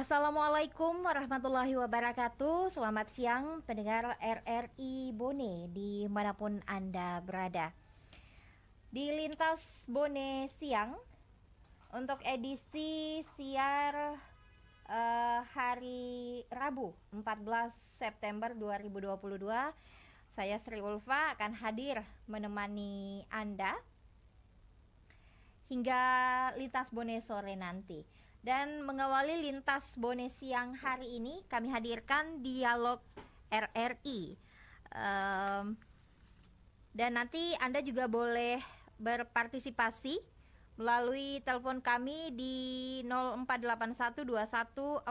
Assalamualaikum warahmatullahi wabarakatuh. Selamat siang pendengar RRI Bone dimanapun Anda berada. Di Lintas Bone Siang untuk edisi siar hari Rabu 14 September 2022, saya Sri Ulfa akan hadir menemani Anda hingga Lintas Bone sore nanti. Dan mengawali Lintas Bone siang hari ini, kami hadirkan dialog RRI. Dan nanti Anda juga boleh berpartisipasi melalui telepon kami di 0481214444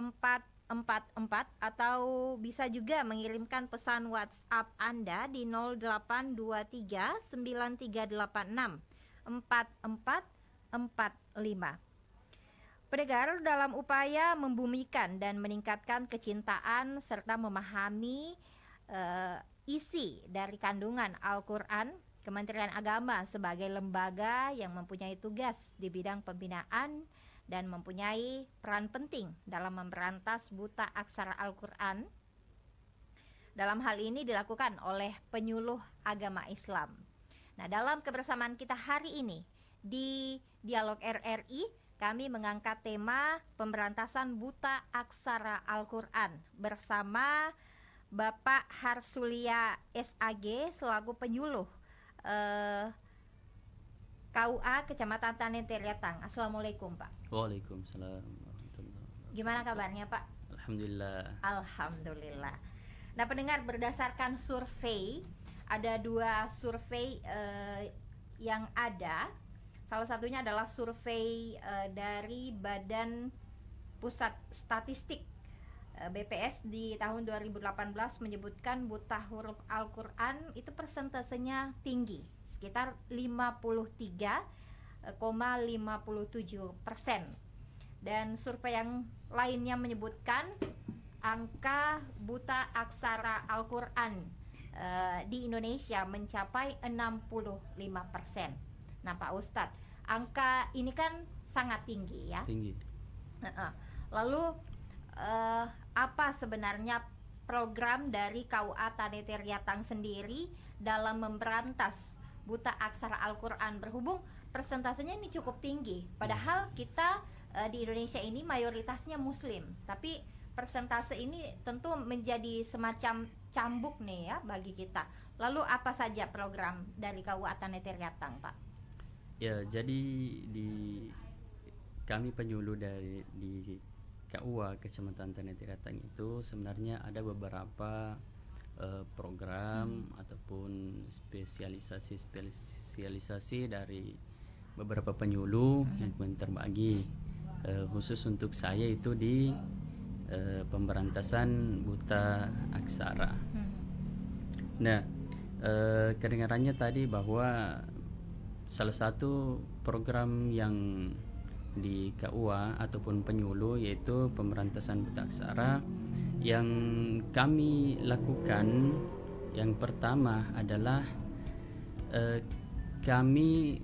atau bisa juga mengirimkan pesan WhatsApp Anda di 082393864445. Pendengar, dalam upaya membumikan dan meningkatkan kecintaan serta memahami isi dari kandungan Al-Quran, Kementerian Agama sebagai lembaga yang mempunyai tugas di bidang pembinaan dan mempunyai peran penting dalam memberantas buta aksara Al-Quran. Dalam hal ini dilakukan oleh penyuluh agama Islam. Nah, dalam kebersamaan kita hari ini di Dialog RRI, kami mengangkat tema pemberantasan buta aksara Al-Quran bersama Bapak Harsulia SAG selaku penyuluh KUA Kecamatan Tanetiriatang. Assalamualaikum, Pak. Waalaikumsalam. Gimana kabarnya, Pak? Alhamdulillah. Alhamdulillah. Nah, pendengar, berdasarkan survei, ada 2 survei yang ada. Salah satunya adalah survei dari Badan Pusat Statistik BPS di tahun 2018 menyebutkan buta huruf Al-Quran itu persentasenya tinggi, sekitar 53,57%. Dan survei yang lainnya menyebutkan angka buta aksara Al-Quran di Indonesia mencapai 65%. Nah, Pak Ustadz, angka ini kan sangat tinggi ya. Tinggi. Lalu apa sebenarnya program dari KUA Tanetiriatang sendiri dalam memberantas buta aksara Al-Quran, berhubung persentasenya ini cukup tinggi, padahal kita di Indonesia ini mayoritasnya Muslim, tapi persentase ini tentu menjadi semacam cambuk nih ya bagi kita. Lalu apa saja program dari KUA Tanetiriatang, Pak? Ya, jadi kami penyuluh di KUA Kecamatan Tanetiriatang itu sebenarnya ada beberapa program ataupun spesialisasi dari beberapa penyuluh yang kemudian terbagi. Khusus untuk saya itu di pemberantasan buta aksara. Nah, kedengarannya tadi bahwa salah satu program yang di KUA ataupun penyuluh yaitu pemberantasan buta aksara yang kami lakukan, yang pertama adalah kami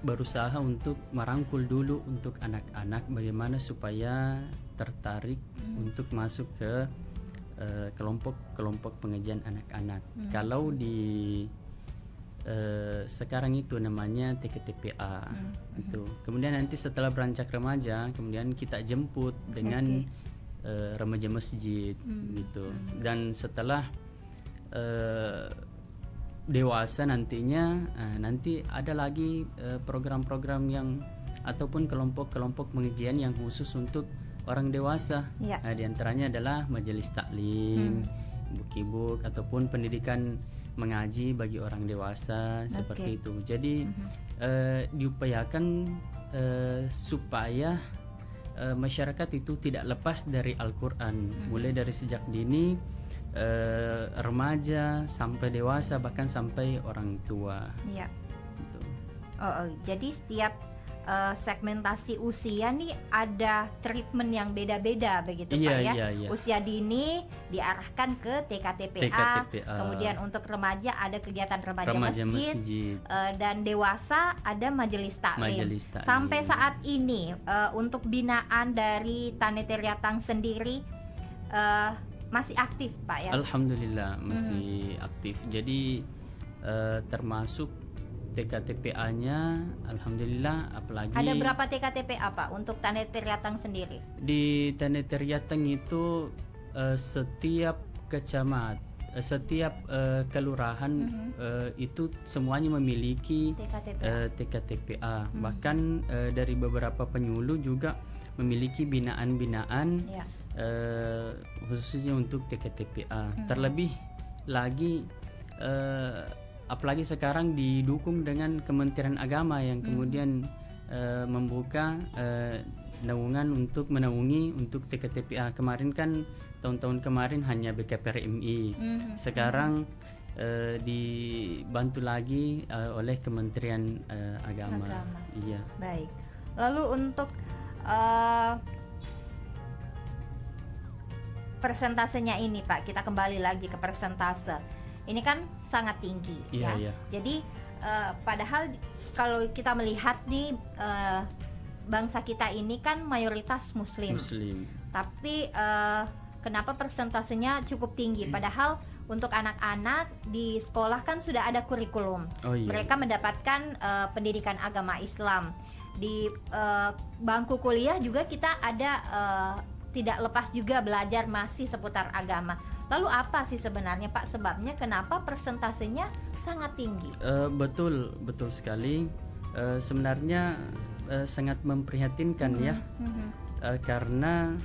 berusaha untuk merangkul dulu untuk anak-anak bagaimana supaya tertarik untuk masuk ke kelompok pengajian anak-anak. Kalau di sekarang itu namanya TKTPA itu. Kemudian nanti setelah beranjak remaja, kemudian kita jemput dengan remaja masjid gitu. Dan setelah dewasa nantinya nanti ada lagi program-program yang ataupun kelompok-kelompok pengajian yang khusus untuk orang dewasa. Di antaranya adalah majelis taklim, bukibuk ataupun pendidikan mengaji bagi orang dewasa seperti itu. Jadi diupayakan supaya masyarakat itu tidak lepas dari Al-Quran, mulai dari sejak dini, remaja sampai dewasa, bahkan sampai orang tua. Iya. Gitu. Jadi setiap segmentasi usia nih ada treatment yang beda-beda begitu Pak ya. Iya. Usia dini diarahkan ke TKTPA, kemudian untuk remaja ada kegiatan remaja masjid. Dan dewasa ada majelis taklim. Sampai saat ini untuk binaan dari Tani Teriatang sendiri masih aktif Pak ya? Alhamdulillah masih aktif. Jadi termasuk TKTPA-nya alhamdulillah, apalagi ada berapa TKTPA Pak untuk Tani Teriatang sendiri? Di Tani Teriatang itu setiap kecamatan, setiap kelurahan itu semuanya memiliki TKTPA. Bahkan dari beberapa penyuluh juga memiliki binaan-binaan khususnya untuk TKTPA. Terlebih lagi apalagi sekarang didukung dengan Kementerian Agama yang kemudian membuka naungan untuk menaungi untuk TKTPA. Kemarin kan tahun-tahun kemarin hanya BKPRMI. Sekarang dibantu lagi oleh Kementerian Agama. Iya. Baik. Lalu untuk persentasenya ini Pak, kita kembali lagi ke persentase. Ini kan sangat tinggi ya. Jadi padahal kalau kita melihat nih bangsa kita ini kan mayoritas muslim. Tapi kenapa persentasenya cukup tinggi? Padahal untuk anak-anak di sekolah kan sudah ada kurikulum. Mereka mendapatkan pendidikan agama Islam. Di bangku kuliah juga kita ada tidak lepas juga belajar masih seputar agama. Lalu apa sih sebenarnya Pak sebabnya kenapa persentasenya sangat tinggi? Betul sekali. Sebenarnya sangat memprihatinkan ya. Karena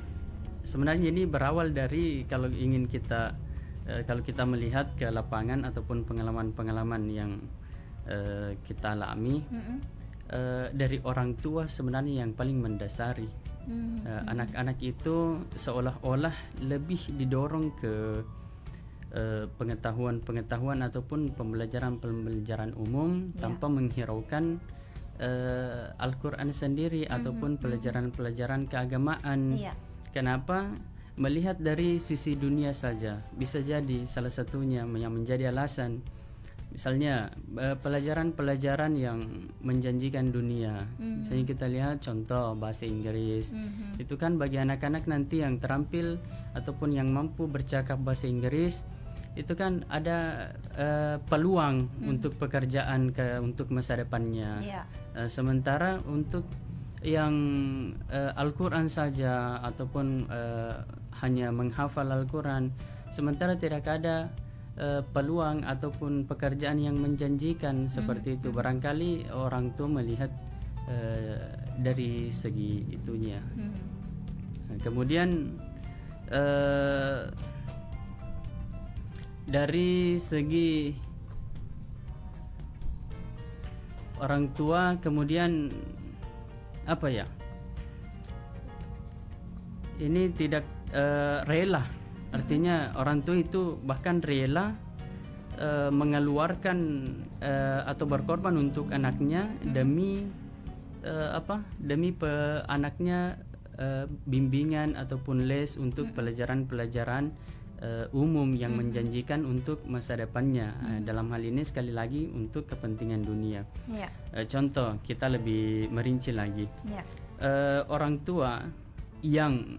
sebenarnya ini berawal dari kalau kita melihat ke lapangan ataupun pengalaman-pengalaman yang kita alami, dari orang tua sebenarnya yang paling mendasari. Anak-anak itu seolah-olah lebih didorong ke pengetahuan ataupun pembelajaran umum tanpa menghiraukan Al-Quran sendiri ataupun pelajaran-pelajaran keagamaan. Kenapa? Melihat dari sisi dunia saja bisa jadi salah satunya yang menjadi alasan. Misalnya pelajaran-pelajaran yang menjanjikan dunia. Misalnya kita lihat contoh bahasa Inggris. Itu kan bagi anak-anak nanti yang terampil ataupun yang mampu bercakap bahasa Inggris, itu kan ada peluang untuk pekerjaan untuk masa depannya. Sementara untuk yang Al-Quran saja ataupun hanya menghafal Al-Quran, sementara tidak ada peluang ataupun pekerjaan yang menjanjikan seperti itu. Barangkali orang tua melihat dari segi itunya. Kemudian dari segi orang tua, kemudian apa ya? Ini tidak rela. Artinya orang tua itu bahkan rela mengeluarkan atau berkorban untuk anaknya demi anaknya bimbingan ataupun les untuk pelajaran-pelajaran umum yang menjanjikan untuk masa depannya. Dalam hal ini sekali lagi untuk kepentingan dunia. Contoh kita lebih merinci lagi. Orang tua yang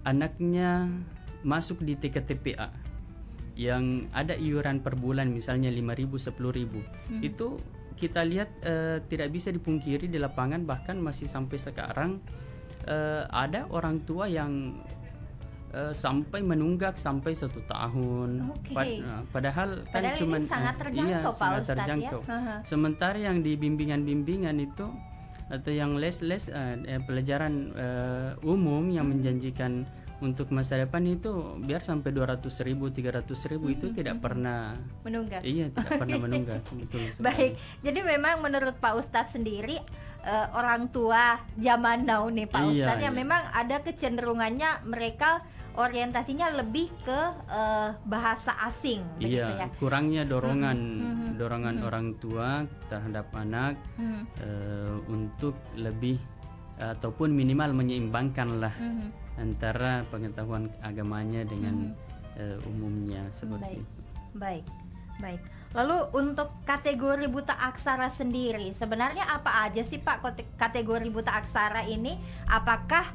anaknya masuk di TKTPA yang ada iuran per bulan misalnya 5.000, 10.000, itu kita lihat tidak bisa dipungkiri di lapangan, bahkan masih sampai sekarang ada orang tua yang sampai menunggak sampai 1 tahun. Padahal kan cuma sangat terjangkau, Pak sangat Ustadz, terjangkau. Ya? Sementara yang di bimbingan-bimbingan itu atau yang les-les pelajaran umum yang menjanjikan untuk masa depan itu biar sampai 200.000, 300.000 itu tidak pernah menunggak. Iya, tidak pernah menunggak. Betul. Baik, jadi memang menurut Pak Ustadz sendiri orang tua zaman now nih Pak Ustadz, yang memang ada kecenderungannya mereka orientasinya lebih ke bahasa asing, begitu ya. Kurangnya dorongan orang tua terhadap anak untuk lebih ataupun minimal menyeimbangkan lah antara pengetahuan agamanya dengan umumnya seperti itu. Baik. Lalu untuk kategori buta aksara sendiri, sebenarnya apa aja sih Pak kategori buta aksara ini? Apakah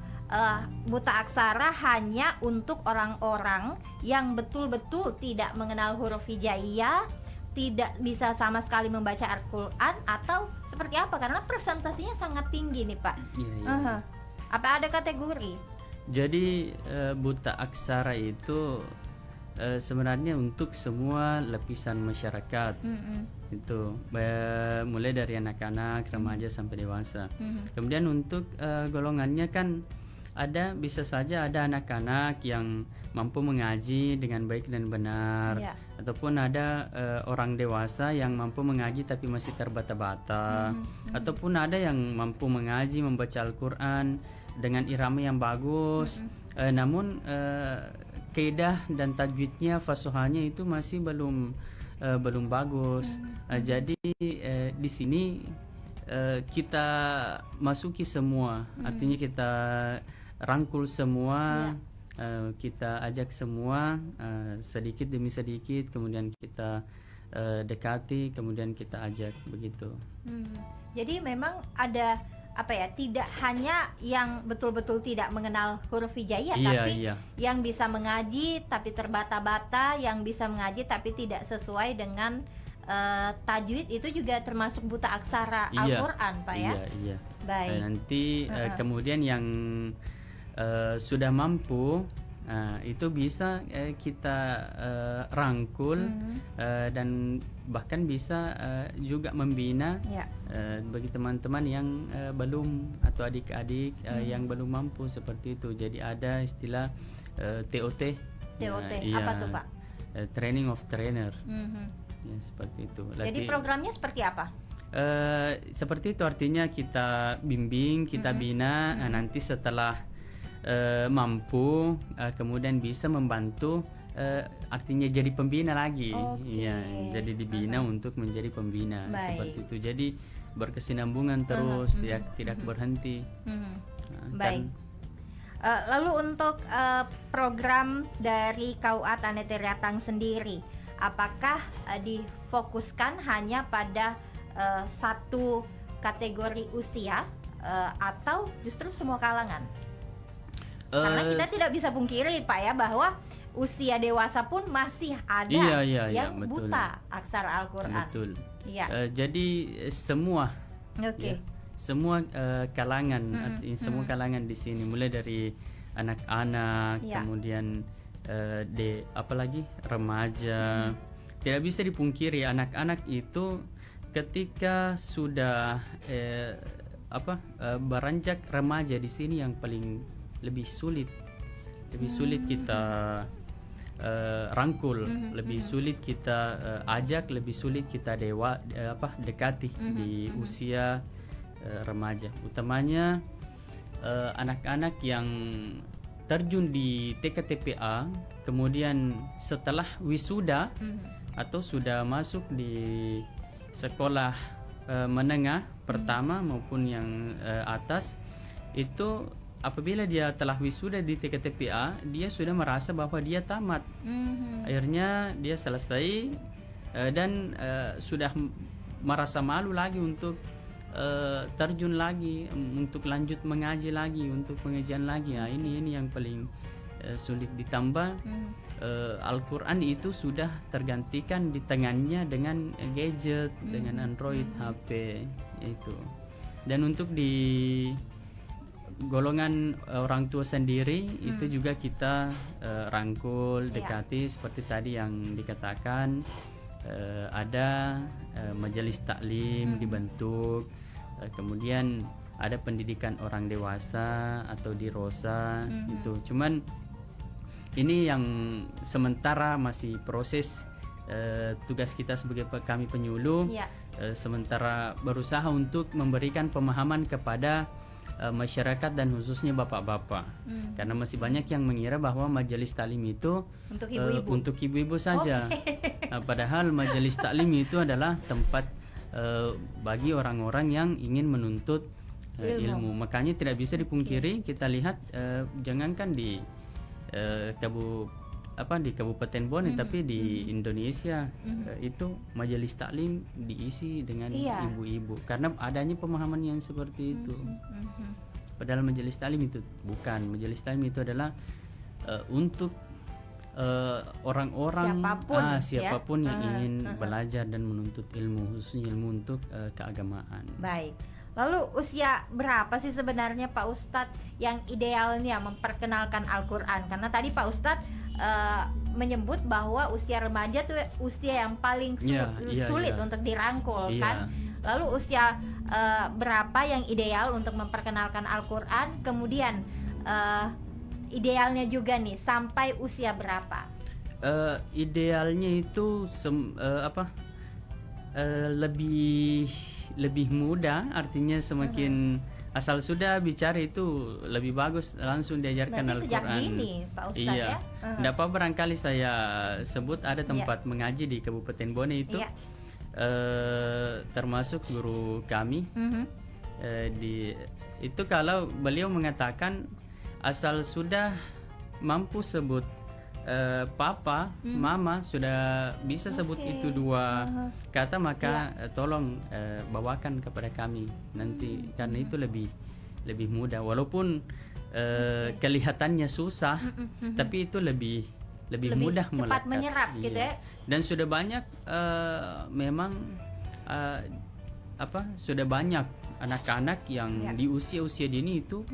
buta aksara hanya untuk orang-orang yang betul-betul tidak mengenal huruf hijaiyah, tidak bisa sama sekali membaca Al-Quran, atau seperti apa? Karena presentasinya sangat tinggi nih Pak. Apa ada kategori? Jadi buta aksara itu sebenarnya untuk semua lapisan masyarakat. Itu mulai dari anak-anak, remaja sampai dewasa. Kemudian untuk golongannya kan bisa saja ada anak-anak yang mampu mengaji dengan baik dan benar, ataupun ada orang dewasa yang mampu mengaji tapi masih terbata-bata, ataupun ada yang mampu mengaji, membaca Al-Quran dengan irama yang bagus, namun kaidah dan tajwidnya, fasohanya itu masih belum bagus. Jadi di sini kita masuki semua, artinya kita rangkul semua, kita ajak semua sedikit demi sedikit, kemudian kita dekati, kemudian kita ajak begitu. Jadi memang ada tidak hanya yang betul-betul tidak mengenal huruf hijaiyah, tapi yang bisa mengaji tapi terbata-bata, yang bisa mengaji tapi tidak sesuai dengan tajwid, itu juga termasuk buta aksara Al-Quran, Pak ya? Iya. Baik. Nanti kemudian yang sudah mampu itu bisa kita rangkul dan bahkan bisa juga membina bagi teman-teman yang belum, atau adik-adik yang belum mampu seperti itu. Jadi ada istilah TOT. Apa tuh Pak? Training of Trainer. Ya, seperti itu. Jadi programnya seperti apa? Seperti itu, artinya kita bimbing, kita bina, nanti setelah mampu kemudian bisa membantu, artinya jadi pembina lagi. Jadi dibina untuk menjadi pembina. Seperti itu. Jadi berkesinambungan terus, tidak berhenti. Baik. Lalu untuk program dari KUA Tanah sendiri, apakah difokuskan hanya pada satu kategori usia atau justru semua kalangan? Karena kita tidak bisa pungkiri Pak ya, bahwa usia dewasa pun masih ada yang buta aksara Al-Quran. Betul. Jadi semua, semua kalangan, artinya semua kalangan di sini, mulai dari anak-anak, kemudian apalagi remaja. Tidak bisa dipungkiri anak-anak itu ketika sudah beranjak remaja, di sini yang paling lebih sulit kita rangkul, lebih sulit kita ajak, lebih sulit kita dekati di usia remaja, utamanya anak-anak yang terjun di TK-TPA, kemudian setelah wisuda atau sudah masuk di sekolah menengah pertama maupun yang atas, itu apabila dia telah wisuda di TK-TPA, dia sudah merasa bahwa dia tamat. Akhirnya dia selesai dan sudah merasa malu lagi untuk terjun lagi, untuk lanjut mengaji lagi, untuk pengajian lagi. Ini yang paling sulit. Ditambah Al-Quran itu sudah tergantikan di tangannya dengan gadget, dengan Android, HP itu. Dan untuk di golongan orang tua sendiri itu juga kita rangkul, dekati, seperti tadi yang dikatakan, ada majelis taklim dibentuk, kemudian ada pendidikan orang dewasa atau di rosa itu. Cuman ini yang sementara masih proses, tugas kita sebagai kami penyuluh sementara berusaha untuk memberikan pemahaman kepada masyarakat dan khususnya bapak-bapak. Karena masih banyak yang mengira bahwa majelis taklim itu untuk ibu-ibu saja. Padahal majelis taklim itu adalah tempat bagi orang-orang yang ingin menuntut ilmu. Makanya tidak bisa dipungkiri, kita lihat jangankan di di Kabupaten Bone, tapi di Indonesia itu majelis taklim diisi dengan ibu-ibu karena adanya pemahaman yang seperti itu. Padahal majelis taklim itu bukan. Majelis taklim itu adalah untuk orang-orang siapapun yang ingin belajar dan menuntut ilmu, khususnya ilmu untuk keagamaan. Baik. Lalu usia berapa sih sebenarnya Pak Ustadz yang idealnya memperkenalkan Al-Quran? Karena tadi Pak Ustadz menyebut bahwa usia remaja tuh usia yang paling sulit untuk dirangkul kan. Lalu usia berapa yang ideal untuk memperkenalkan Al-Quran? Kemudian idealnya juga nih sampai usia berapa? Idealnya itu lebih mudah, artinya semakin asal sudah bicara itu lebih bagus langsung diajarkan Al-Quran. Sejak dini Pak Ustadz ya? Tidak apa, barangkali saya sebut ada tempat mengaji di Kabupaten Bone itu, termasuk guru kami. Itu kalau beliau mengatakan asal sudah mampu sebut papa, mama, sudah bisa sebut itu dua kata, maka tolong bawakan kepada kami nanti, karena itu lebih mudah walaupun kelihatannya susah, tapi itu lebih mudah cepat melekat, menyerap gitu ya. Dan sudah banyak memang sudah banyak anak-anak yang di usia dini itu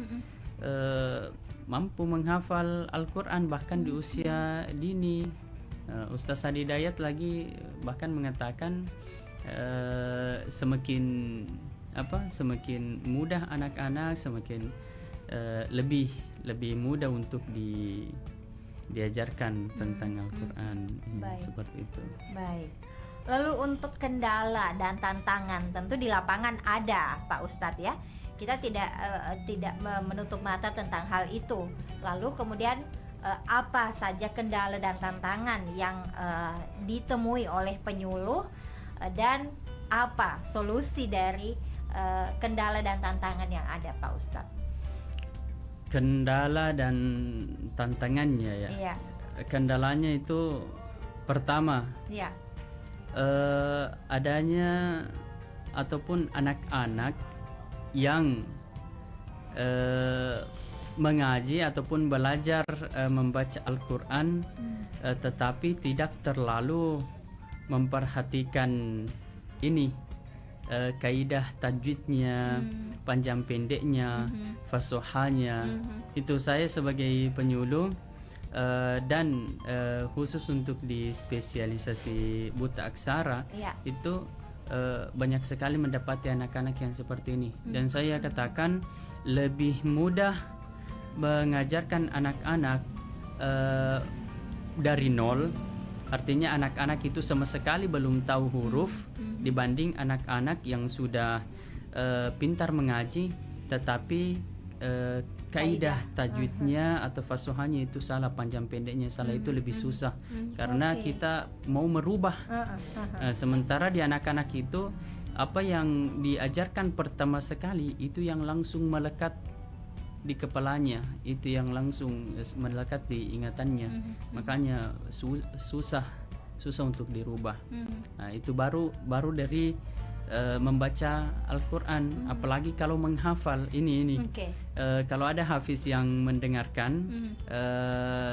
mampu menghafal Al-Quran bahkan di usia dini. Ustaz Hadi Dayat lagi bahkan mengatakan semakin mudah anak-anak, semakin lebih mudah untuk diajarkan tentang Al-Quran. Seperti itu. Baik. Lalu untuk kendala dan tantangan tentu di lapangan ada Pak Ustadz ya. Kita tidak menutup mata tentang hal itu. Lalu kemudian apa saja kendala dan tantangan yang ditemui oleh penyuluh dan apa solusi dari kendala dan tantangan yang ada Pak Ustadz? Kendala dan tantangannya ya. Iya. Kendalanya itu pertama, adanya ataupun anak-anak yang mengaji ataupun belajar membaca Al-Quran, tetapi tidak terlalu memperhatikan ini kaidah tajwidnya, panjang pendeknya, fasohanya. Itu saya sebagai penyuluh dan khusus untuk di spesialisasi buta aksara itu banyak sekali mendapati anak-anak yang seperti ini. Dan saya katakan lebih mudah mengajarkan anak-anak dari nol, artinya anak-anak itu sama sekali belum tahu huruf, dibanding anak-anak yang sudah pintar mengaji tetapi kaidah tajwidnya atau fasohanya itu salah, panjang pendeknya salah. Itu lebih susah karena kita mau merubah. Sementara di anak-anak itu apa yang diajarkan pertama sekali itu yang langsung melekat di kepalanya, itu yang langsung melekat di ingatannya. Makanya susah untuk dirubah. Nah, itu baru dari membaca Al-Quran, apalagi kalau menghafal ini. Kalau ada hafiz yang mendengarkan,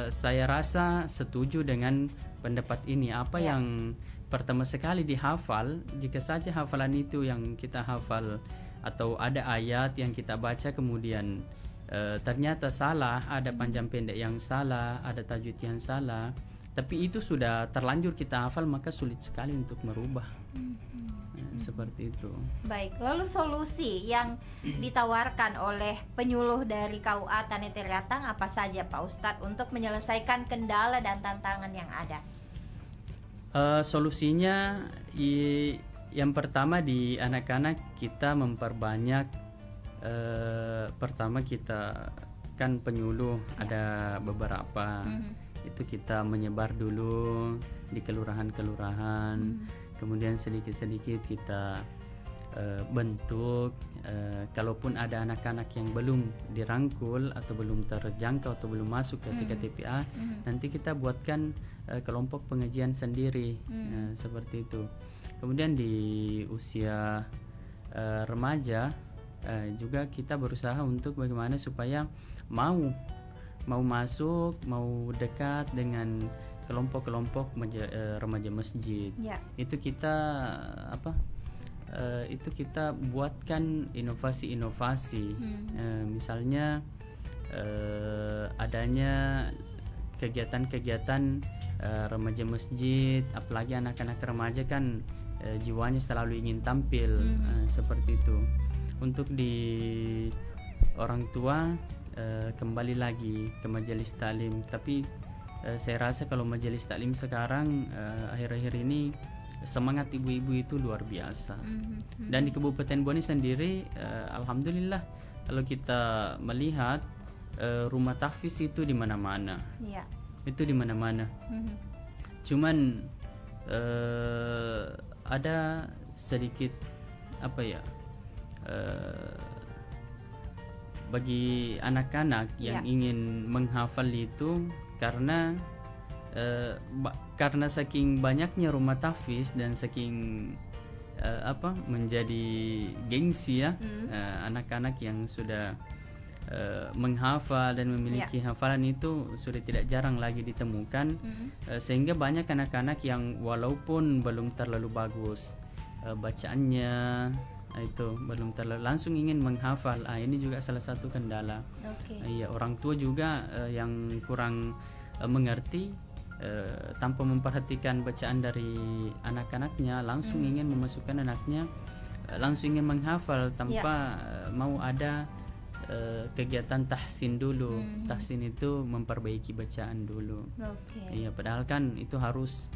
saya rasa setuju dengan pendapat ini. Apa yang pertama sekali dihafal, jika saja hafalan itu yang kita hafal atau ada ayat yang kita baca kemudian ternyata salah, ada panjang pendek yang salah, ada tajwid yang salah, tapi itu sudah terlanjur kita hafal, maka sulit sekali untuk merubah. Seperti itu. Baik, lalu solusi yang ditawarkan oleh penyuluh dari KUA Tanete Riatang apa saja Pak Ustadz untuk menyelesaikan kendala dan tantangan yang ada? Solusinya yang pertama di anak-anak kita memperbanyak pertama kita kan penyuluh ada beberapa, itu kita menyebar dulu di kelurahan-kelurahan, kemudian sedikit-sedikit kita bentuk. Kalaupun ada anak-anak yang belum dirangkul atau belum terjangkau atau belum masuk ke TKTPA, nanti kita buatkan kelompok pengajian sendiri, seperti itu. Kemudian di usia remaja juga kita berusaha untuk bagaimana supaya mau masuk, mau dekat dengan kelompok-kelompok remaja masjid. Itu kita itu kita buatkan inovasi-inovasi, misalnya adanya kegiatan-kegiatan remaja masjid, apalagi anak-anak remaja kan jiwanya selalu ingin tampil, seperti itu. Untuk di orang tua kembali lagi ke majelis taklim, tapi saya rasa kalau majelis taklim sekarang akhir-akhir ini semangat ibu-ibu itu luar biasa. Dan di Kabupaten Bone sendiri alhamdulillah kalau kita melihat rumah tahfiz itu di mana-mana. Itu di mana-mana. Cuman ada sedikit bagi anak-anak yang ingin menghafal itu, karena saking banyaknya rumah tahfiz dan saking menjadi gengsi ya, anak-anak yang sudah menghafal dan memiliki hafalan itu sudah tidak jarang lagi ditemukan, sehingga banyak anak-anak yang walaupun belum terlalu bagus bacaannya, itu belum terlalu langsung ingin menghafal. Ini juga salah satu kendala. Iya, orang tua juga yang kurang mengerti, tanpa memperhatikan bacaan dari anak-anaknya, langsung ingin memasukkan anaknya, langsung ingin menghafal tanpa mau ada kegiatan tahsin dulu. Tahsin itu memperbaiki bacaan dulu. Iya, padahal kan itu harus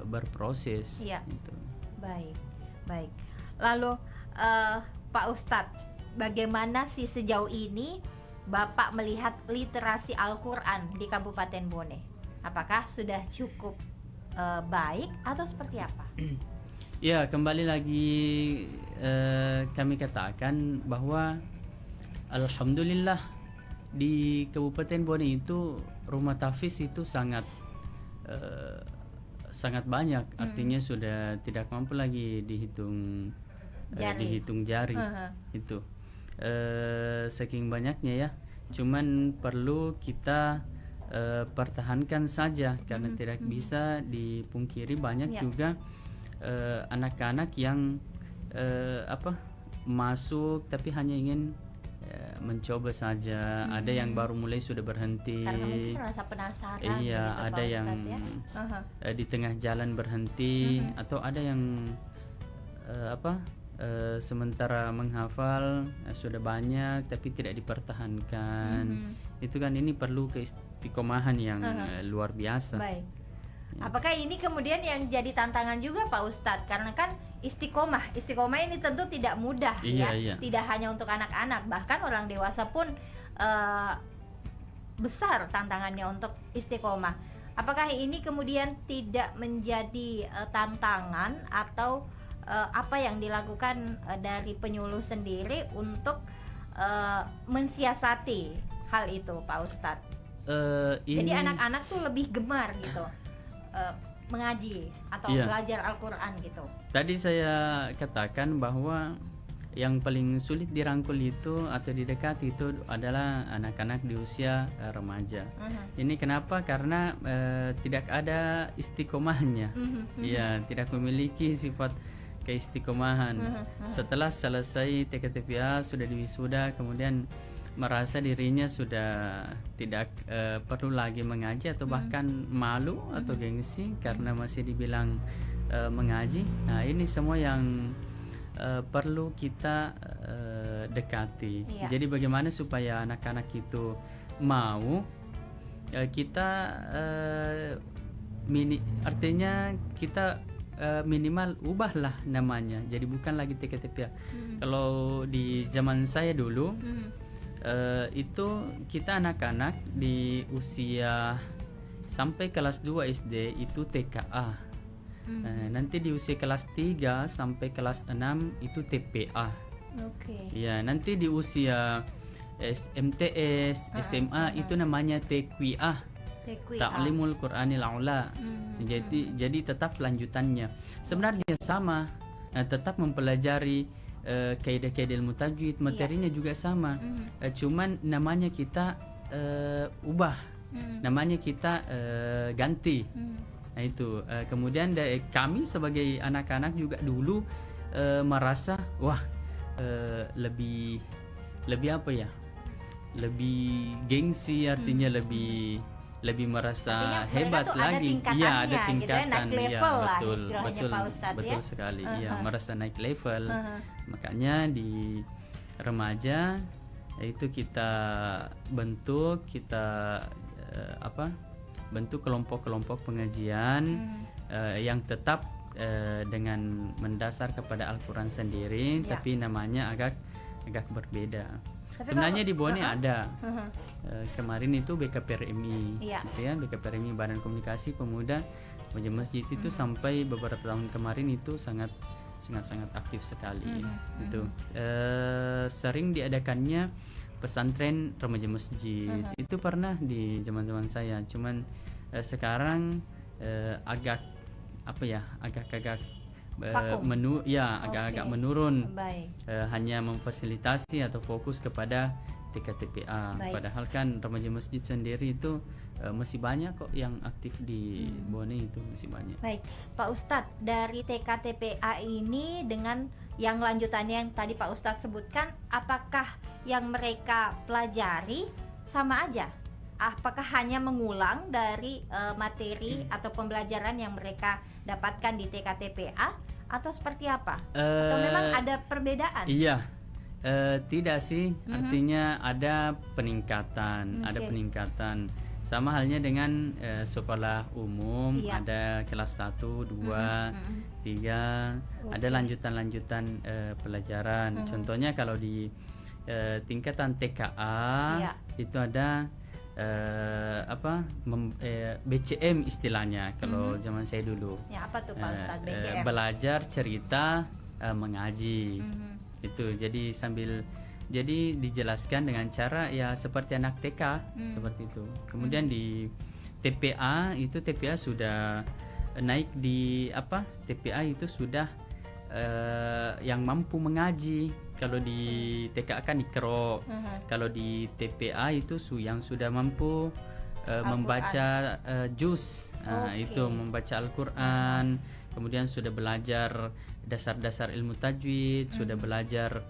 berproses. Gitu. Baik. Lalu Pak Ustadz, bagaimana sih sejauh ini Bapak melihat literasi Al-Quran di Kabupaten Bone? Apakah sudah cukup baik atau seperti apa? Ya, kembali lagi kami katakan bahwa alhamdulillah di Kabupaten Bone itu rumah tahfiz itu sangat banyak. Artinya sudah tidak mampu lagi dihitung jari. Itu saking banyaknya ya. Cuman perlu kita pertahankan saja, karena tidak bisa dipungkiri banyak juga anak-anak yang masuk tapi hanya ingin mencoba saja. Ada yang baru mulai sudah berhenti karena mungkin merasa penasaran. Iya, gitu, ada yang di tengah jalan berhenti, atau ada yang sementara menghafal sudah banyak tapi tidak dipertahankan. Itu kan ini perlu keistiqomahan yang luar biasa. Baik. Apakah ini kemudian yang jadi tantangan juga Pak Ustadz? Karena kan istiqomah ini tentu tidak mudah. Iya. Tidak hanya untuk anak-anak, bahkan orang dewasa pun besar tantangannya untuk istiqomah. Apakah ini kemudian tidak menjadi tantangan, atau apa yang dilakukan dari penyuluh sendiri untuk mensiasati hal itu Pak Ustadz? Jadi anak-anak tuh lebih gemar gitu mengaji atau belajar Al-Quran gitu. Tadi saya katakan bahwa yang paling sulit dirangkul itu atau didekati itu adalah anak-anak di usia remaja. Ini kenapa? Karena tidak ada istiqomahnya. Ya, tidak memiliki sifat keistiqomahan. Setelah selesai TKTPA, sudah diwisuda, kemudian merasa dirinya sudah tidak perlu lagi mengaji, atau bahkan malu atau gengsi karena masih dibilang mengaji. Nah, ini semua yang perlu kita dekati. Jadi bagaimana supaya anak-anak itu mau, kita artinya kita minimal ubahlah namanya, jadi bukan lagi TK-TPA. Kalau di zaman saya dulu itu kita anak-anak di usia sampai kelas 2 SD itu TKA. Nanti di usia kelas 3 sampai kelas 6 itu TPA. Ya, nanti di usia MTS, SMA itu namanya TQA. Ta'limul Qur'anil A'la. Jadi tetap lanjutannya. Sebenarnya sama, tetap mempelajari kaidah-kaidah ilmu tajwid, materinya juga sama. Cuman namanya kita ubah. Namanya kita ganti. Nah itu. Kemudian kami sebagai anak-anak juga dulu merasa wah lebih apa ya? Lebih gengsi, artinya lebih merasa hebat lagi. Iya, ada tingkatan. Gitu ya, naik level lah istilahnya Pak Ustadz, betul sekali. Iya, merasa naik level. Makanya di remaja itu kita bentuk bentuk kelompok-kelompok pengajian yang tetap dengan mendasar kepada Al-Quran sendiri, tapi namanya agak berbeda. Tapi sebenarnya di Bone ada kemarin itu BKPRMI, gitu ya, BKPRMI Badan Komunikasi Pemuda Remaja Masjid itu sampai beberapa tahun kemarin itu sangat aktif sekali. Itu sering diadakannya pesantren remaja masjid. Itu pernah di zaman-zaman saya. Cuman sekarang agak menurun. Hanya memfasilitasi atau fokus kepada TK-TPA. Padahal kan remaja masjid sendiri itu masih banyak kok yang aktif di Bone, itu masih banyak. Baik, Pak Ustadz, dari TK-TPA ini dengan yang lanjutannya yang tadi Pak Ustadz sebutkan, apakah yang mereka pelajari sama aja? Apakah hanya mengulang dari materi atau pembelajaran yang mereka dapatkan di TK-TPA atau seperti apa? Atau memang ada perbedaan? Iya, tidak sih, artinya ada peningkatan, sama halnya dengan sekolah umum, ada kelas 1, 2, 3, ada lanjutan pelajaran. Contohnya kalau di tingkatan TKA itu ada BCM istilahnya kalau zaman saya dulu. Ya, apa tuh Pak Ustadz BCM? Belajar cerita mengaji. Itu jadi dijelaskan dengan cara ya seperti anak TK, seperti itu. Kemudian di TPA itu sudah naik di TPA itu sudah yang mampu mengaji. Kalau di TK kan Iqra. Kalau di TPA itu yang sudah mampu membaca juz. Itu membaca Al-Qur'an. Kemudian sudah belajar dasar-dasar ilmu tajwid, sudah belajar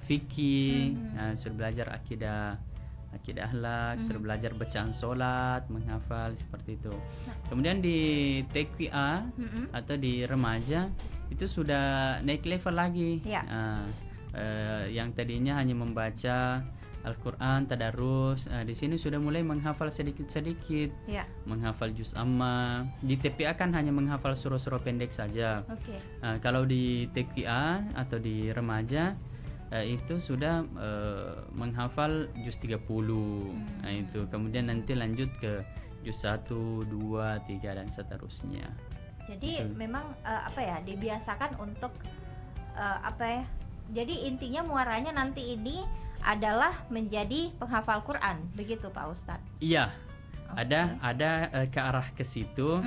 fikih, sudah belajar akidah akhlak, sudah belajar bacaan sholat, menghafal, seperti itu. Kemudian di TQA atau di remaja itu sudah naik level lagi. Yang tadinya hanya membaca Al-Quran, tadarus, di sini sudah mulai menghafal sedikit-sedikit, menghafal juz amma. Di TPA kan hanya menghafal surah-surah pendek saja. Kalau di TQA atau di remaja itu sudah menghafal juz 30. Itu kemudian nanti lanjut ke juz 1, 2, 3 dan seterusnya. Jadi memang dibiasakan untuk jadi intinya muaranya nanti ini adalah menjadi penghafal Quran, begitu Pak Ustadz? Iya, ada ke arah ke situ.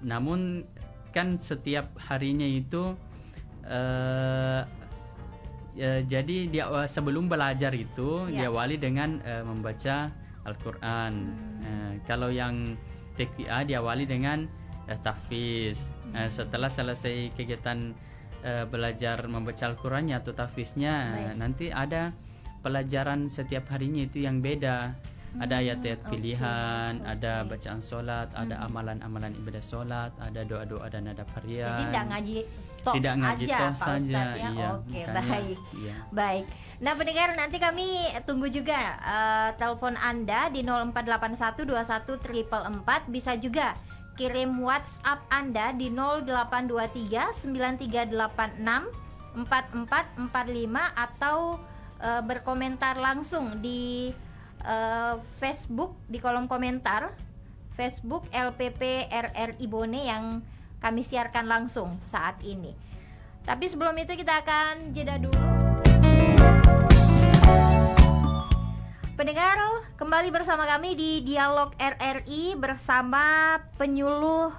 Namun kan setiap harinya itu jadi dia sebelum belajar itu diawali dengan membaca Al-Quran. Kalau yang TQA diawali dengan tahfiz. Setelah selesai kegiatan belajar membaca Al-Qurannya atau tahfiznya, nanti ada pelajaran setiap harinya itu yang beda. Ada ayat-ayat pilihan, ada bacaan sholat, ada amalan-amalan ibadah sholat, ada doa-doa dan adab harian. Jadi nggak ngaji tok tidak ngaji aja toh Pak saja, Ustadz ya. iya, Oke, makanya, baik. iya. Baik. Nah, pendengar, nanti kami tunggu juga telepon Anda di 0481214444. Bisa juga kirim WhatsApp Anda di 082393864445 atau berkomentar langsung di Facebook, di kolom komentar Facebook LPP RRI Bone yang kami siarkan langsung saat ini. Tapi sebelum itu kita akan jeda dulu. Pendengar, kembali bersama kami di Dialog RRI bersama penyuluh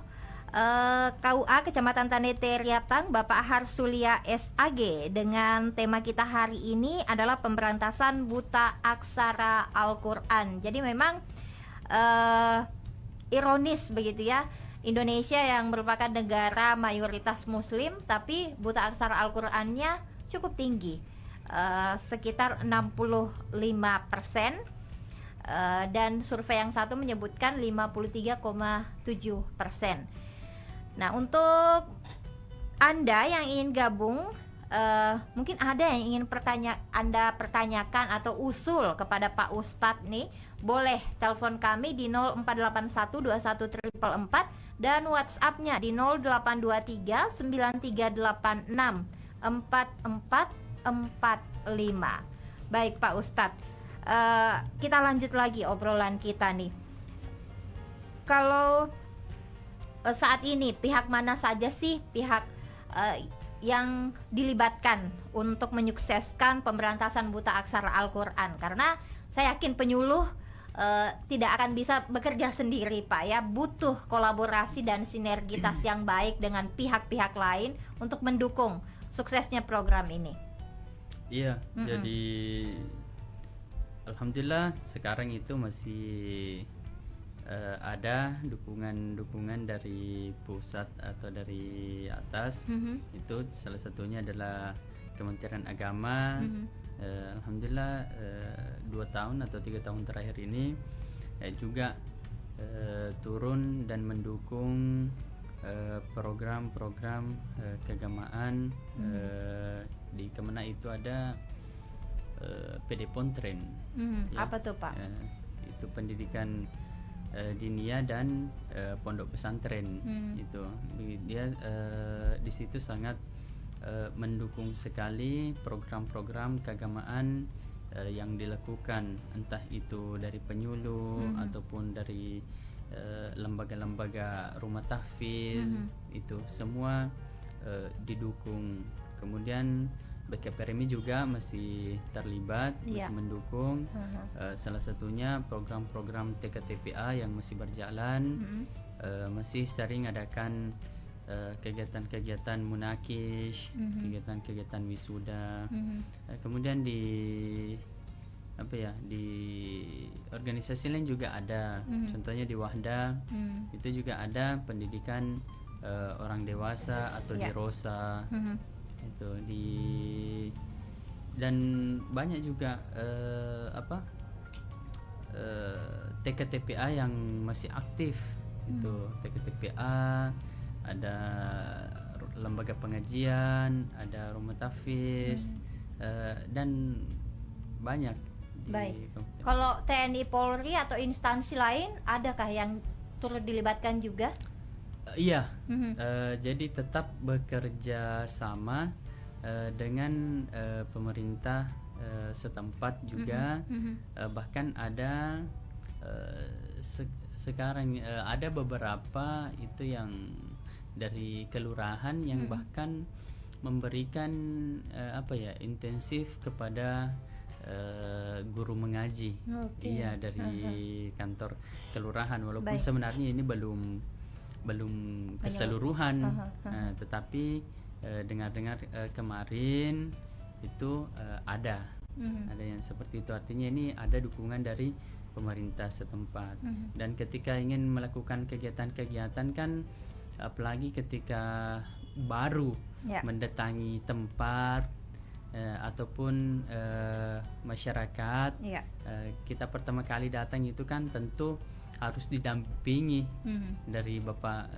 KUA Kecamatan Tandete Riatang, Bapak Harsulia SAG, dengan tema kita hari ini adalah pemberantasan buta aksara Al-Quran. Jadi memang ironis begitu ya, Indonesia yang merupakan negara mayoritas muslim tapi buta aksara Al-Qur'annya cukup tinggi, sekitar 65%, dan survei yang satu menyebutkan 53,7%. Nah, untuk Anda yang ingin gabung, mungkin ada yang ingin Anda pertanyakan atau usul kepada Pak Ustadz nih, boleh telepon kami di 0481214444 dan WhatsApp-nya di 082393864445. Baik Pak Ustadz, kita lanjut lagi obrolan kita nih. Kalau saat ini pihak mana saja sih pihak yang dilibatkan untuk menyukseskan pemberantasan buta aksara Al-Quran? Karena saya yakin penyuluh tidak akan bisa bekerja sendiri Pak ya, butuh kolaborasi dan sinergitas yang baik dengan pihak-pihak lain untuk mendukung suksesnya program ini. Iya, jadi alhamdulillah sekarang itu masih ada dukungan Mm-hmm. dari pusat atau dari atas. Itu salah satunya adalah Kementerian Agama. Alhamdulillah 2 tahun atau 3 tahun terakhir ini juga turun dan mendukung program-program keagamaan. Di Kemenang itu ada PD Pontren. Ya. Apa tuh Pak? Itu pendidikan dinia dan pondok pesantren. Itu dia di situ sangat mendukung sekali program-program keagamaan yang dilakukan, entah itu dari penyuluh ataupun dari lembaga-lembaga rumah tahfiz. Itu semua didukung. Kemudian BKPRMI juga masih terlibat, masih mendukung. Salah satunya program-program TKTPA yang masih berjalan, masih sering adakan kegiatan-kegiatan munakish, kegiatan-kegiatan wisuda. Kemudian di organisasi lain juga ada, contohnya di Wahda itu juga ada pendidikan orang dewasa atau di Rosa. Itu dan banyak juga TKTPA yang masih aktif. Itu TKTPA, ada lembaga pengajian, ada rumah tahfiz, dan banyak. Baik. Kalau TNI Polri atau instansi lain adakah yang turut dilibatkan juga? Iya, jadi tetap bekerja sama dengan pemerintah setempat juga. Bahkan ada sekarang ada beberapa itu yang dari kelurahan yang bahkan memberikan intensif kepada guru mengaji. Iya, dari kantor kelurahan, walaupun sebenarnya ini belum keseluruhan. Tetapi dengar-dengar kemarin itu ada yang seperti itu. Artinya ini ada dukungan dari pemerintah setempat. Dan ketika ingin melakukan kegiatan-kegiatan kan, apalagi ketika baru mendatangi tempat ataupun masyarakat, kita pertama kali datang itu kan tentu harus didampingi dari Bapak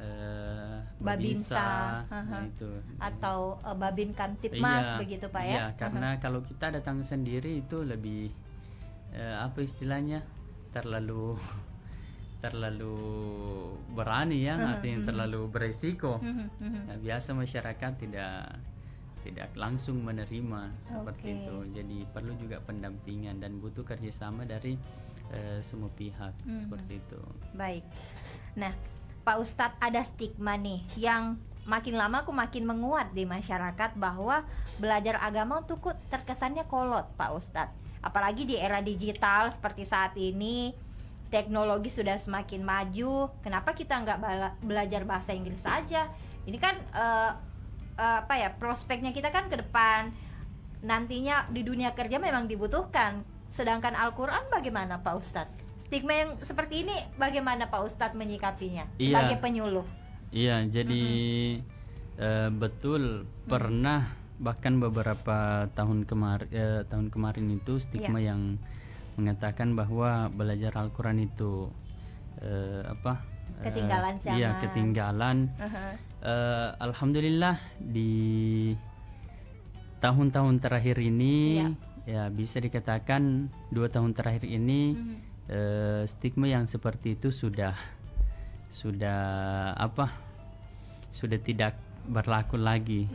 Babinsa, nah itu atau Babin Kamtipmas begitu Pak ya? Iya, karena kalau kita datang sendiri itu lebih apa istilahnya terlalu berani ya, artinya terlalu beresiko. Nah, biasa masyarakat tidak langsung menerima seperti itu. Jadi perlu juga pendampingan dan butuh kerjasama dari semua pihak seperti itu. Baik. Nah, Pak Ustadz, ada stigma nih yang makin lama makin menguat di masyarakat bahwa belajar agama tuh terkesannya kolot, Pak Ustadz. Apalagi di era digital seperti saat ini, teknologi sudah semakin maju. Kenapa kita nggak belajar bahasa Inggris saja? Ini kan prospeknya kita kan ke depan. Nantinya di dunia kerja memang dibutuhkan. Sedangkan Al-Quran bagaimana Pak Ustadz? Stigma yang seperti ini bagaimana Pak Ustadz menyikapinya sebagai penyuluh? Iya, jadi betul pernah bahkan beberapa tahun kemarin itu stigma yang mengatakan bahwa belajar Al-Quran itu ketinggalan zaman. Iya, ketinggalan. Alhamdulillah di tahun-tahun terakhir ini ya bisa dikatakan 2 tahun terakhir ini stigma yang seperti itu sudah tidak berlaku lagi.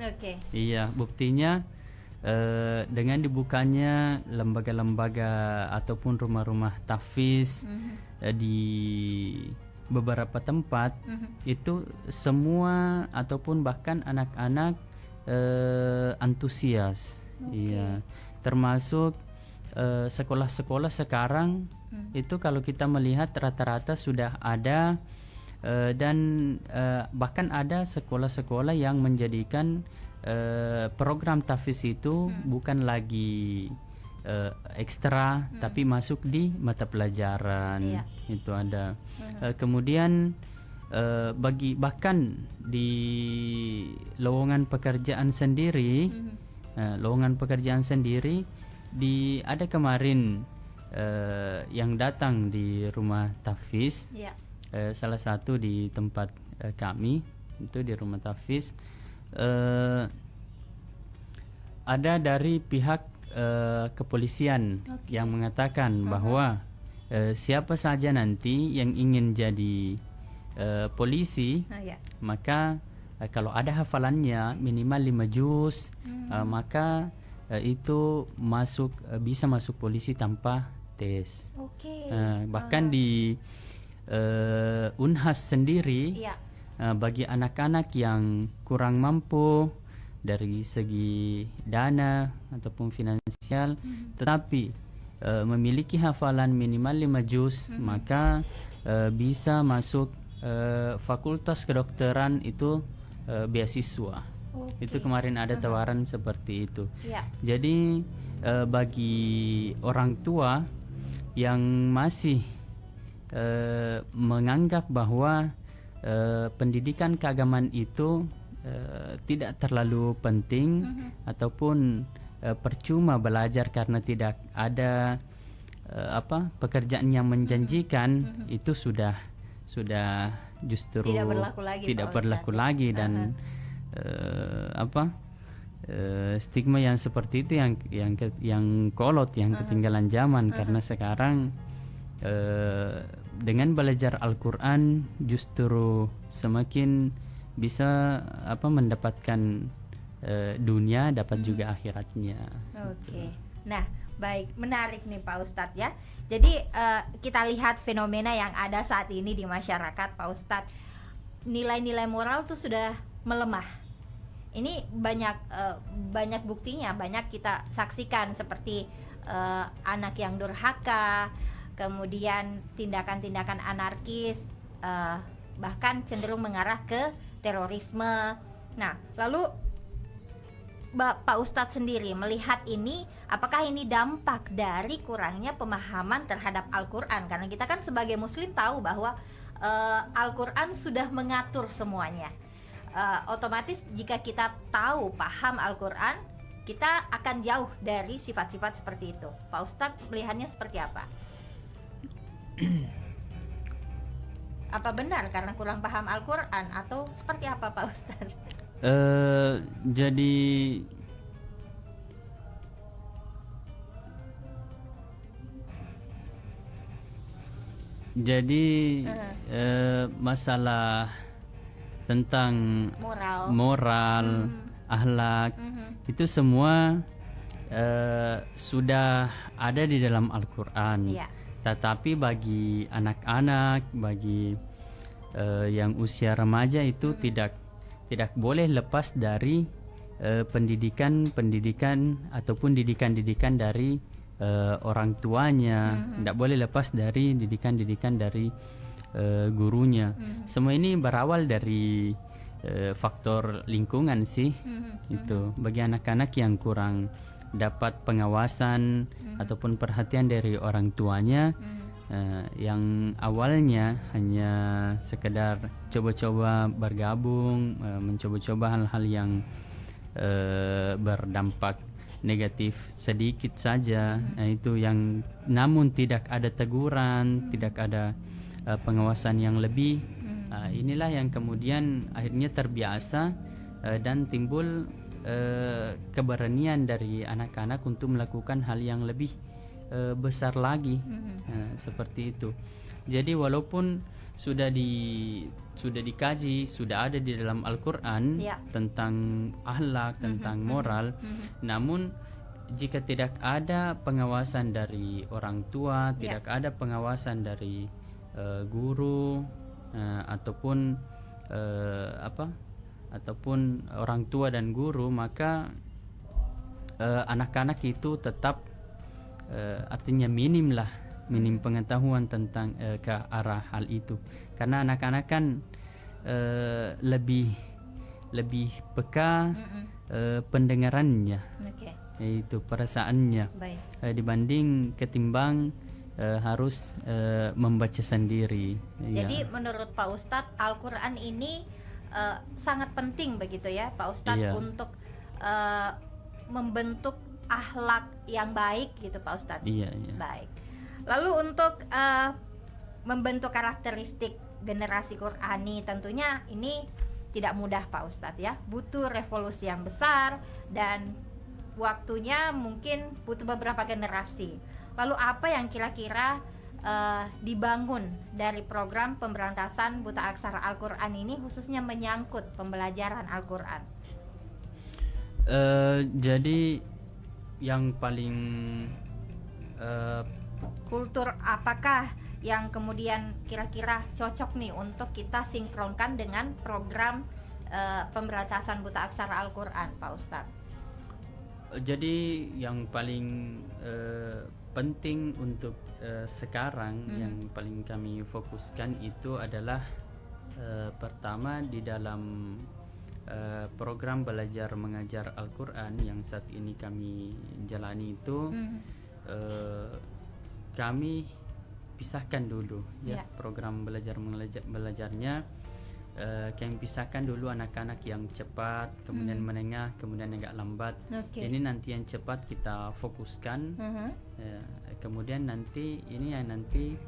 Iya, buktinya dengan dibukanya lembaga-lembaga ataupun rumah-rumah tahfiz di beberapa tempat, itu semua ataupun bahkan anak-anak antusias. Iya, termasuk sekolah-sekolah sekarang itu kalau kita melihat rata-rata sudah ada dan bahkan ada sekolah-sekolah yang menjadikan program tahfiz itu bukan lagi ekstra tapi masuk di mata pelajaran. Itu ada. Kemudian bahkan di lowongan pekerjaan sendiri, ada kemarin yang datang di rumah tahfiz, salah satu di tempat kami itu di rumah tahfiz, ada dari pihak kepolisian yang mengatakan bahwa siapa saja nanti yang ingin jadi polisi, maka kalau ada hafalannya minimal 5 juz, maka itu bisa masuk polisi tanpa tes. Bahkan di Unhas sendiri, bagi anak-anak yang kurang mampu dari segi dana ataupun finansial, tetapi memiliki hafalan minimal 5 juz, maka bisa masuk fakultas kedokteran itu beasiswa. Itu kemarin ada tawaran seperti itu. Jadi bagi orang tua yang masih menganggap bahwa pendidikan keagamaan itu tidak terlalu penting ataupun percuma belajar karena tidak ada pekerjaan yang menjanjikan, itu sudah justru tidak berlaku lagi dan stigma yang seperti itu yang kolot, yang ketinggalan zaman. Karena sekarang dengan belajar Al-Quran justru semakin bisa mendapatkan dunia, dapat juga akhiratnya. Nah, baik, menarik nih Pak Ustadz ya. Jadi kita lihat fenomena yang ada saat ini di masyarakat, Pak Ustadz. Nilai-nilai moral tuh sudah melemah. Ini banyak buktinya, banyak kita saksikan seperti anak yang durhaka, kemudian tindakan-tindakan anarkis, bahkan cenderung mengarah ke terorisme. Nah, lalu Pak Ustadz sendiri melihat ini, apakah ini dampak dari kurangnya pemahaman terhadap Al-Quran? Karena kita kan sebagai muslim tahu bahwa Al-Quran sudah mengatur semuanya. Otomatis jika kita tahu, paham Al-Quran, kita akan jauh dari sifat-sifat seperti itu. Pak Ustadz melihatnya seperti apa? Apa benar karena kurang paham Al-Quran atau seperti apa Pak Ustadz? Jadi masalah tentang moral, akhlak, itu semua sudah ada di dalam Al-Quran. Tetapi bagi anak-anak, bagi yang usia remaja itu tidak boleh lepas dari pendidikan ataupun didikan dari orang tuanya. Tidak boleh lepas dari didikan dari gurunya. Semua ini berawal dari faktor lingkungan sih. Itu bagi anak-anak yang kurang dapat pengawasan ataupun perhatian dari orang tuanya, yang awalnya hanya sekedar coba-coba bergabung, mencoba-coba hal-hal yang berdampak negatif sedikit saja, itu yang namun tidak ada teguran, tidak ada pengawasan yang lebih. Inilah yang kemudian akhirnya terbiasa dan timbul keberanian dari anak-anak untuk melakukan hal yang lebih besar lagi. Seperti itu. Jadi walaupun sudah dikaji, sudah ada di dalam Al-Quran tentang akhlak, tentang moral, namun jika tidak ada pengawasan dari orang tua, tidak ada pengawasan dari guru ataupun orang tua dan guru, maka anak-anak itu tetap artinya minim pengetahuan tentang ke arah hal itu, karena anak-anak kan lebih peka pendengarannya, itu perasaannya, dibanding ketimbang harus membaca sendiri. Jadi menurut Pak Ustadz, Al-Quran ini sangat penting begitu ya Pak Ustadz, untuk membentuk akhlak yang baik gitu Pak Ustadz. Baik. Lalu untuk membentuk karakteristik generasi Qurani, tentunya ini tidak mudah Pak Ustadz ya, butuh revolusi yang besar dan waktunya mungkin butuh beberapa generasi. Lalu apa yang kira-kira dibangun dari program pemberantasan buta aksara Al-Quran ini, khususnya menyangkut pembelajaran Al-Quran? Jadi yang paling kultur apakah yang kemudian kira-kira cocok nih untuk kita sinkronkan dengan program pemberantasan buta aksara Al-Quran, Pak Ustadz? Jadi yang paling penting untuk sekarang, yang paling kami fokuskan itu adalah pertama di dalam program belajar mengajar Al-Quran yang saat ini kami jalani itu, kami pisahkan dulu program belajarnya. Kami pisahkan dulu anak-anak yang cepat, kemudian menengah, kemudian agak lambat. Ini nanti yang cepat kita fokuskan, kemudian nanti ini yang nanti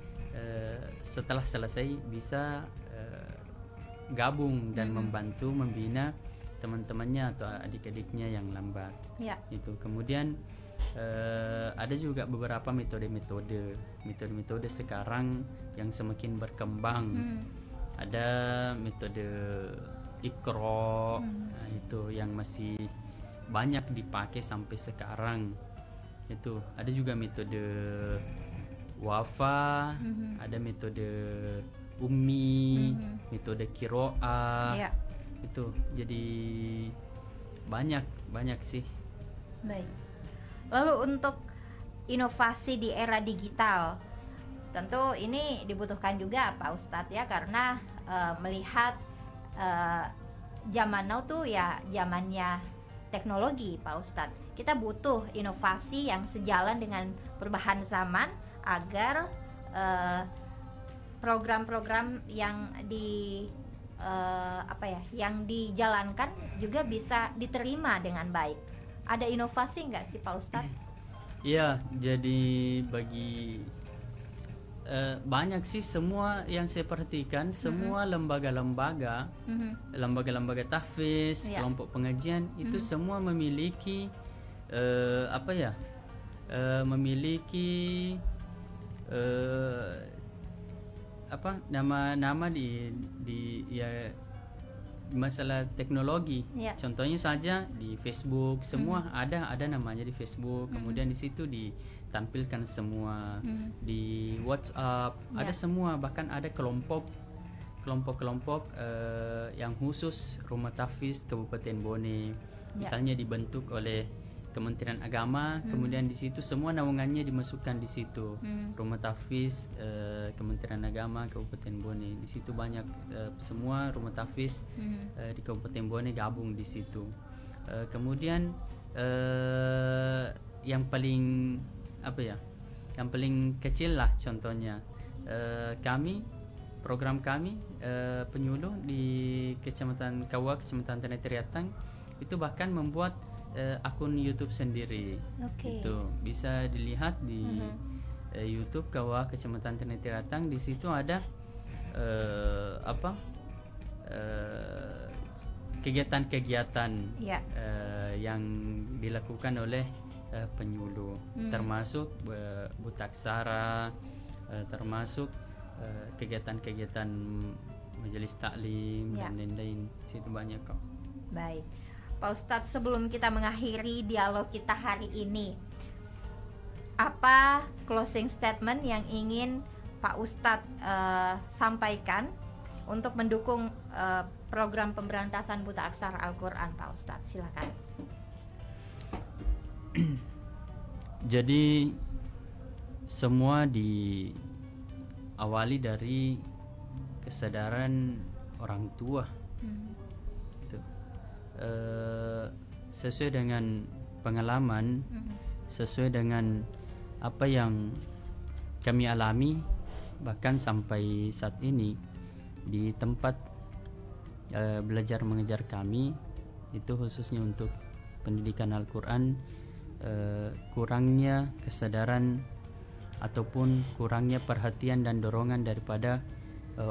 setelah selesai bisa gabung dan membantu membina teman-temannya atau adik-adiknya yang lambat. Itu kemudian ada juga beberapa metode sekarang yang semakin berkembang. Ada metode Iqra, itu yang masih banyak dipakai sampai sekarang. Itu ada juga metode Wafa, ada metode Ummi, metode Qiraah. Itu jadi banyak sih. Baik. Lalu untuk inovasi di era digital, tentu ini dibutuhkan juga Pak Ustadz ya, karena melihat zaman now tuh ya zamannya teknologi Pak Ustadz. Kita butuh inovasi yang sejalan dengan perubahan zaman agar program-program yang yang dijalankan juga bisa diterima dengan baik. Ada inovasi nggak sih Pak Ustadz? Iya, jadi bagi banyak sih, semua yang saya perhatikan, semua lembaga-lembaga tahfiz, kelompok pengajian itu semua memiliki memiliki nama-nama di ya masalah teknologi. Contohnya saja di Facebook, semua ada namanya di Facebook. Kemudian di situ ditampilkan semua, di WhatsApp ada semua, bahkan ada kelompok yang khusus Rumah Tahfiz Kabupaten Bone. Misalnya dibentuk oleh Kementerian Agama, kemudian di situ semua naungannya dimasukkan di situ. Rumah Tahfiz Kementerian Agama Kabupaten Bone. Di situ banyak semua rumah tahfiz di Kabupaten Bone gabung di situ. Kemudian yang paling yang paling kecil lah contohnya, program kami penyuluh di Kecamatan Kawa, Kecamatan Tanah Triatang itu bahkan membuat akun YouTube sendiri. Itu bisa dilihat di YouTube Kawa Kecamatan Tanah Triatang. Di situ ada kegiatan-kegiatan yang dilakukan oleh penyuluh, termasuk butaksara, termasuk kegiatan-kegiatan majelis taklim dan lain-lain. Situ banyak kok. Baik, Pak Ustadz, sebelum kita mengakhiri dialog kita hari ini, apa closing statement yang ingin Pak Ustadz sampaikan untuk mendukung program pemberantasan buta aksara Al-Quran, Pak Ustadz? Silakan. Jadi semua diawali dari kesadaran orang tua. Sesuai dengan pengalaman, sesuai dengan apa yang kami alami, bahkan sampai saat ini di tempat belajar mengajar kami itu khususnya untuk pendidikan Al-Quran, kurangnya kesadaran ataupun kurangnya perhatian dan dorongan daripada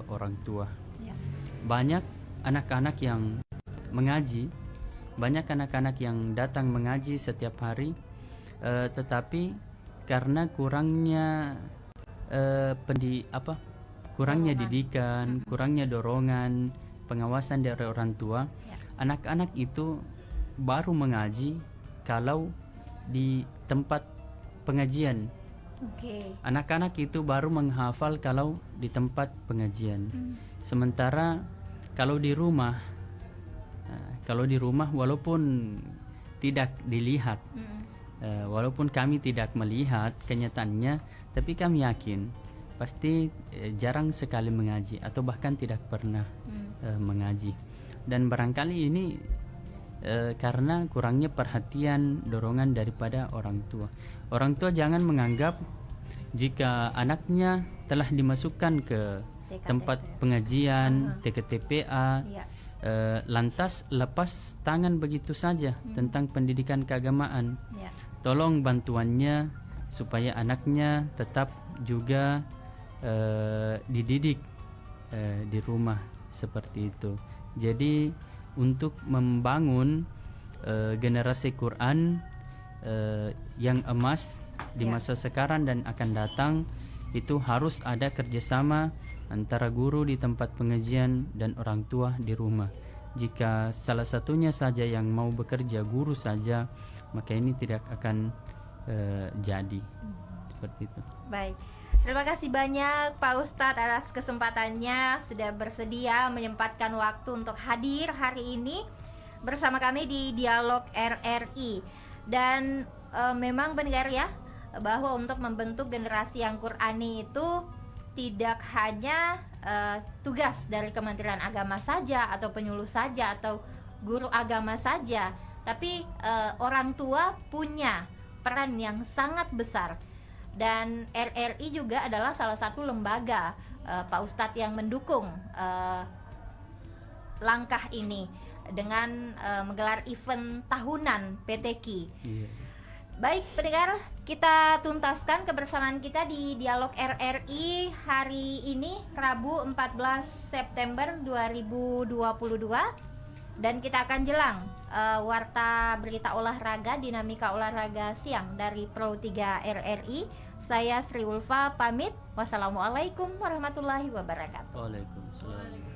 orang tua. Banyak anak-anak yang mengaji, banyak anak-anak yang datang mengaji setiap hari, tetapi karena kurangnya kurangnya didikan, kurangnya dorongan, pengawasan dari orang tua, anak-anak itu baru mengaji kalau di tempat pengajian. Anak-anak itu baru menghafal kalau di tempat pengajian. Sementara kalau di rumah walaupun tidak dilihat, walaupun kami tidak melihat kenyataannya, tapi kami yakin pasti jarang sekali mengaji atau bahkan tidak pernah mengaji. Dan barangkali ini karena kurangnya perhatian, dorongan daripada orang tua. Orang tua jangan menganggap jika anaknya telah dimasukkan ke tempat pengajian, TKTPA, lantas lepas tangan begitu saja tentang pendidikan keagamaan. Tolong bantuannya supaya anaknya tetap juga dididik di rumah seperti itu. Jadi untuk membangun generasi Quran yang emas di masa sekarang dan akan datang, itu harus ada kerjasama antara guru di tempat pengajian dan orang tua di rumah. Jika salah satunya saja yang mau bekerja, guru saja, maka ini tidak akan jadi seperti itu. Baik, terima kasih banyak Pak Ustadz atas kesempatannya, sudah bersedia menyempatkan waktu untuk hadir hari ini bersama kami di Dialog RRI. Dan memang benar ya, bahwa untuk membentuk generasi yang Qurani itu tidak hanya tugas dari Kementerian Agama saja atau penyuluh saja atau guru agama saja, tapi orang tua punya peran yang sangat besar. Dan RRI juga adalah salah satu lembaga Pak Ustadz yang mendukung langkah ini dengan menggelar event tahunan PTQ. Baik pendengar, kita tuntaskan kebersamaan kita di Dialog RRI hari ini Rabu 14 September 2022, dan kita akan jelang warta berita olahraga, dinamika olahraga siang dari Pro 3 RRI. Saya Sri Ulfa pamit. Wassalamualaikum warahmatullahi wabarakatuh. Waalaikumsalam.